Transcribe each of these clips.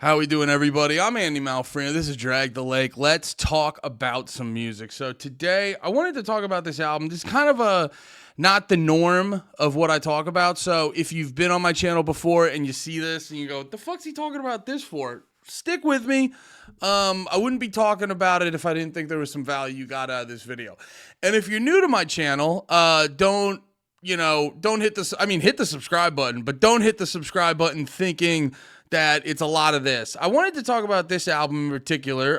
How we doing, everybody? I'm Andy Malfrina. This is Drag the Lake. Let's talk about some music. So today, I wanted to talk about this album. This is kind of not the norm of what I talk about. So if you've been on my channel before and you see this and you go, what the fuck's he talking about this for? Stick with me. I wouldn't be talking about it if I didn't think there was some value you got out of this video. And if you're new to my channel, don't hit hit the subscribe button, but don't hit the subscribe button thinking that it's a lot of this. I wanted to talk about this album in particular.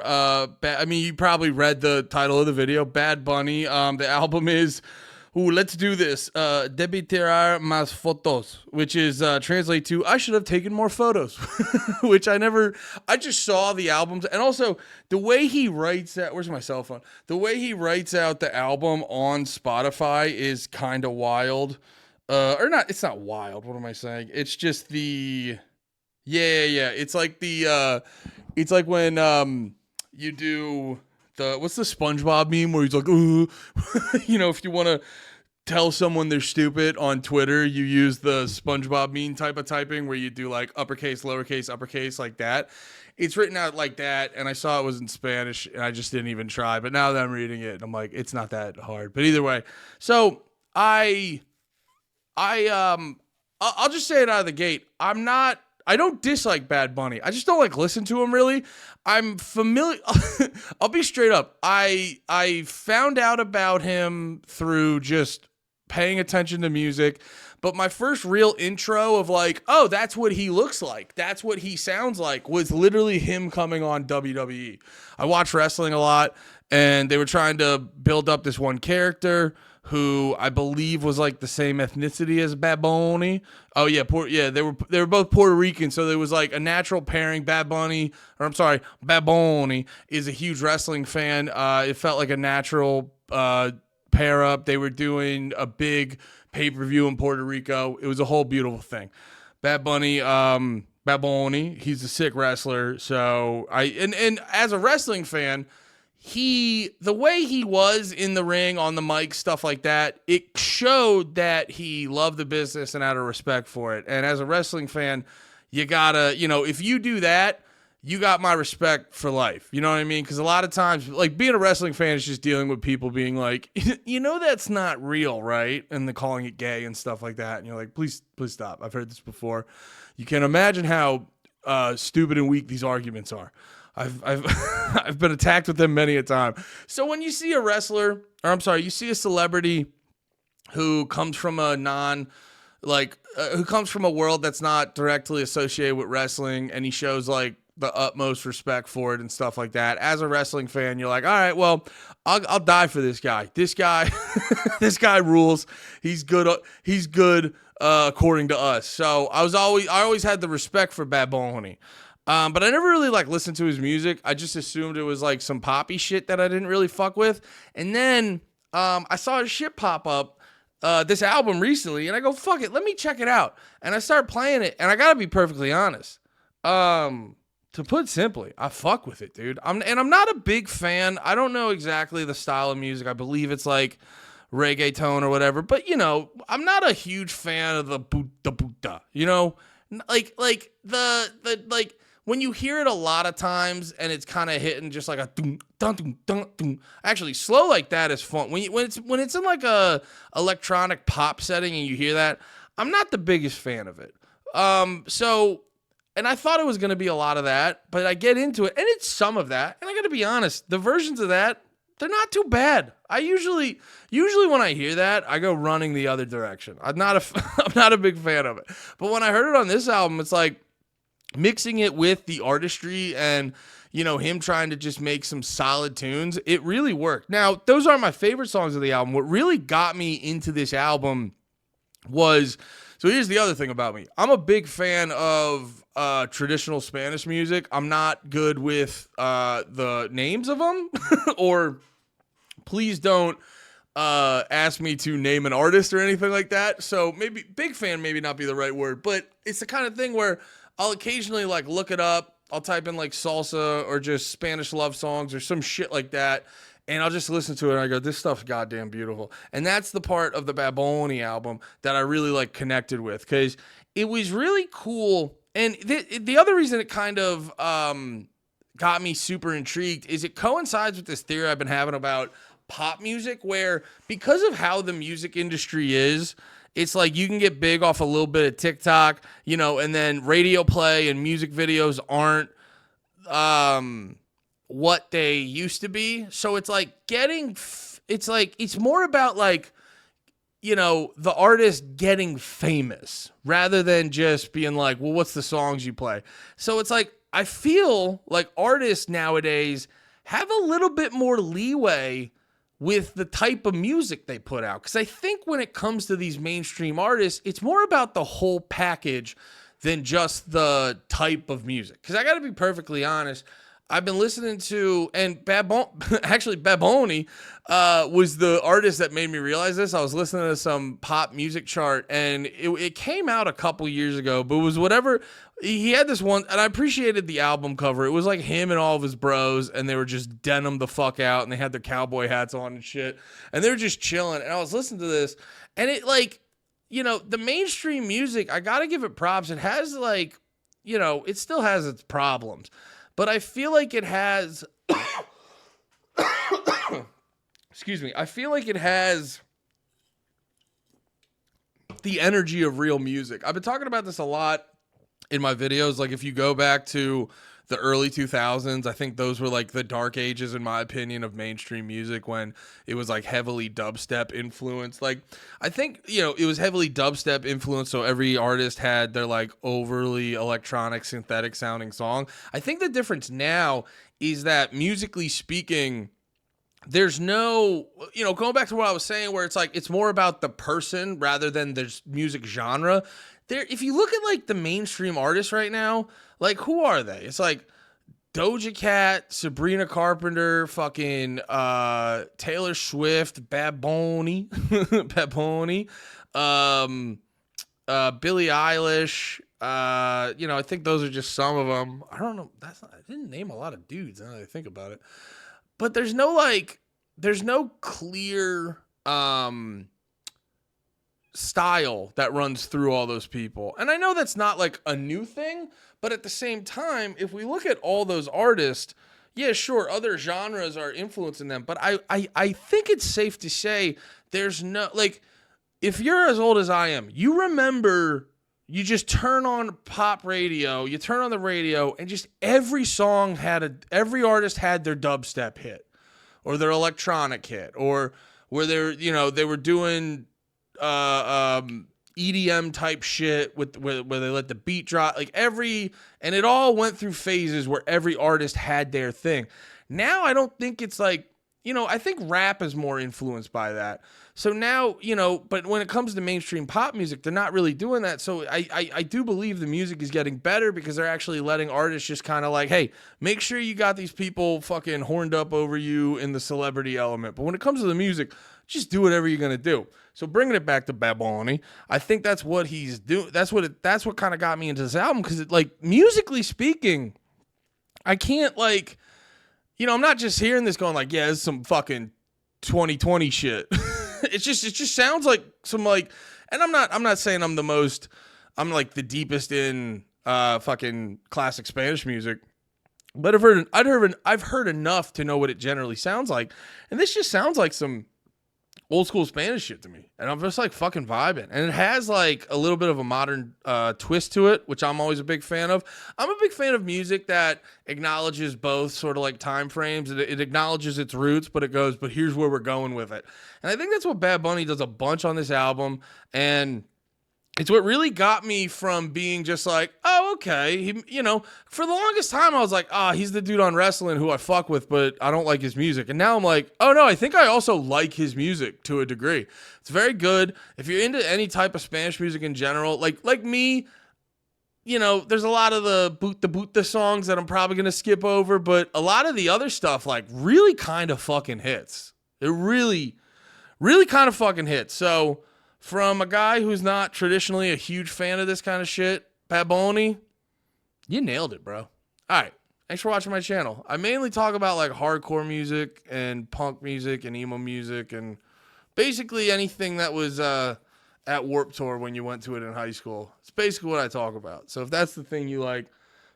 You probably read the title of the video, Bad Bunny. The album is, let's do this. DeBÍ TiRAR más FOToS, which is translate to, I should have taken more photos, which I just saw the albums. And also the way he writes that, where's my cell phone? The way he writes out the album on Spotify is kind of wild. It's not wild. What am I saying? It's just Yeah. It's like it's like when you do what's the SpongeBob meme where he's like, ooh, if you want to tell someone they're stupid on Twitter, you use the SpongeBob meme type of typing where you do like uppercase, lowercase, uppercase, like that. It's written out like that, and I saw it was in Spanish, and I just didn't even try. But now that I'm reading it, I'm like, it's not that hard. But either way, so I'll just say it out of the gate. I don't dislike Bad Bunny. I just don't like listen to him really. I'm familiar. I'll be straight up. I found out about him through just paying attention to music. But my first real intro of like, oh, that's what he looks like, that's what he sounds like, was literally him coming on WWE. I watch wrestling a lot, and they were trying to build up this one character who I believe was like the same ethnicity as Bad Bunny. Oh yeah, they were both Puerto Rican, so there was like a natural pairing. Bad Bunny is a huge wrestling fan. It felt like a natural pair up. They were doing a big pay-per-view in Puerto Rico. It was a whole beautiful thing. Bad Bunny, he's a sick wrestler. So and as a wrestling fan, the way he was in the ring, on the mic, stuff like that, it showed that he loved the business and had a respect for it. And as a wrestling fan, you gotta, if you do that, you got my respect for life. You know what I mean? Because a lot of times, like, being a wrestling fan is just dealing with people being like, that's not real, right? And they're calling it gay and stuff like that. And you're like, please stop. I've heard this before. You can imagine how stupid and weak these arguments are. I've been attacked with them many a time. So when you see you see a celebrity who comes from who comes from a world that's not directly associated with wrestling, and he shows like the utmost respect for it and stuff like that, as a wrestling fan, you're like, all right, well, I'll die for this guy. This guy rules. He's good. He's good according to us. So I always had the respect for Bad Bunny. But I never really listened to his music. I just assumed it was like some poppy shit that I didn't really fuck with. And then I saw his shit pop up, this album recently, and I go, fuck it, let me check it out. And I start playing it, and I gotta be perfectly honest. To put simply, I fuck with it, dude. I'm not a big fan. I don't know exactly the style of music. I believe it's like reggaeton or whatever. But I'm not a huge fan of the Buddha. When you hear it a lot of times and it's kind of hitting just like a dun dun dun dun. Actually, slow like that is fun. When it's in like a electronic pop setting and you hear that, I'm not the biggest fan of it. And I thought it was going to be a lot of that, but I get into it and it's some of that. And I got to be honest, the versions of that, they're not too bad. I usually when I hear that, I go running the other direction. I'm not a big fan of it. But when I heard it on this album, it's like, mixing it with the artistry and, him trying to just make some solid tunes, it really worked. Now, those aren't my favorite songs of the album. What really got me into this album was, so here's the other thing about me. I'm a big fan of traditional Spanish music. I'm not good with the names of them, or please don't ask me to name an artist or anything like that. So maybe big fan, maybe not be the right word, but it's the kind of thing where I'll occasionally look it up. I'll type in salsa or just Spanish love songs or some shit like that, and I'll just listen to it and I go, this stuff's goddamn beautiful. And that's the part of the Bad Bunny album that I really connected with, because it was really cool And the other reason it kind of got me super intrigued is it coincides with this theory I've been having about pop music, where because of how the music industry is, it's like you can get big off a little bit of TikTok, and then radio play and music videos aren't what they used to be. So it's like it's more about like, the artist getting famous rather than just being like, well, what's the songs you play? So it's like, I feel like artists nowadays have a little bit more leeway with the type of music they put out. Because I think when it comes to these mainstream artists, it's more about the whole package than just the type of music. Because I got to be perfectly honest, I've been listening to, and Bad Bunny was the artist that made me realize this. I was listening to some pop music chart, and it came out a couple years ago, but it was whatever. He had this one, and I appreciated the album cover. It was like him and all of his bros, and they were just denim the fuck out, and they had their cowboy hats on and shit, and they were just chilling. And I was listening to this, and it like, the mainstream music, I gotta give it props. It has like, it still has its problems. But I feel like it has, excuse me, I feel like it has the energy of real music. I've been talking about this a lot in my videos. Like, if you go back to the early 2000s, I think those were like the dark ages, in my opinion, of mainstream music, when it was like heavily dubstep influenced. Like, I think, it was heavily dubstep influenced, so every artist had their like overly electronic, synthetic sounding song. I think the difference now is that, musically speaking, there's no, going back to what I was saying, where it's like, it's more about the person rather than there's music genre. If you look at like the mainstream artists right now, like, who are they? It's like Doja Cat, Sabrina Carpenter, fucking Taylor Swift, Bad Bunny, Billie Eilish. I think those are just some of them. I don't know. I didn't name a lot of dudes now that I think about it. But there's no clear style that runs through all those people. And I know that's not like a new thing, but at the same time, if we look at all those artists, yeah, sure, other genres are influencing them, but I think it's safe to say there's no, like, if you're as old as I am, you remember, you just turn on pop radio, you turn on the radio, and just every artist had their dubstep hit, or their electronic hit, or where they were doing EDM type shit where they let the beat drop, like and it all went through phases where every artist had their thing. Now I don't think it's like, I think rap is more influenced by that. So now, but when it comes to mainstream pop music, they're not really doing that. So I do believe the music is getting better, because they're actually letting artists just kind of like, hey, make sure you got these people fucking horned up over you in the celebrity element. But when it comes to the music, just do whatever you're going to do. So bringing it back to Bad Bunny, I think that's what he's doing. That's what kind of got me into this album, because it, like, musically speaking, I can't, like, I'm not just hearing this going like, yeah, this is some fucking 2020 shit. It just sounds like some, like, and I'm not saying I'm like the deepest in fucking classic Spanish music, but I've heard enough to know what it generally sounds like, and this just sounds like some old school Spanish shit to me, and I'm just like fucking vibing. And it has like a little bit of a modern twist to it, which I'm always a big fan of. I'm a big fan of music that acknowledges both sort of like time frames. It acknowledges its roots, but but here's where we're going with it. And I think that's what Bad Bunny does a bunch on this album, and it's what really got me from being just like, oh, okay. For the longest time, I was like, he's the dude on wrestling who I fuck with, but I don't like his music. And now I'm like, oh, no, I think I also like his music to a degree. It's very good. If you're into any type of Spanish music in general, like me, there's a lot of the boot songs that I'm probably going to skip over, but a lot of the other stuff, like, really kind of fucking hits. It really, really kind of fucking hits. So, from a guy who's not traditionally a huge fan of this kind of shit, Bad Bunny, you nailed it, bro. All right. Thanks for watching my channel. I mainly talk about like hardcore music and punk music and emo music and basically anything that was at Warped Tour when you went to it in high school. It's basically what I talk about. So if that's the thing you like,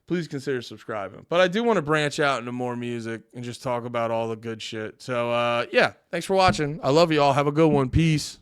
please consider subscribing. But I do want to branch out into more music and just talk about all the good shit. So, yeah, thanks for watching. I love you all. Have a good one. Peace.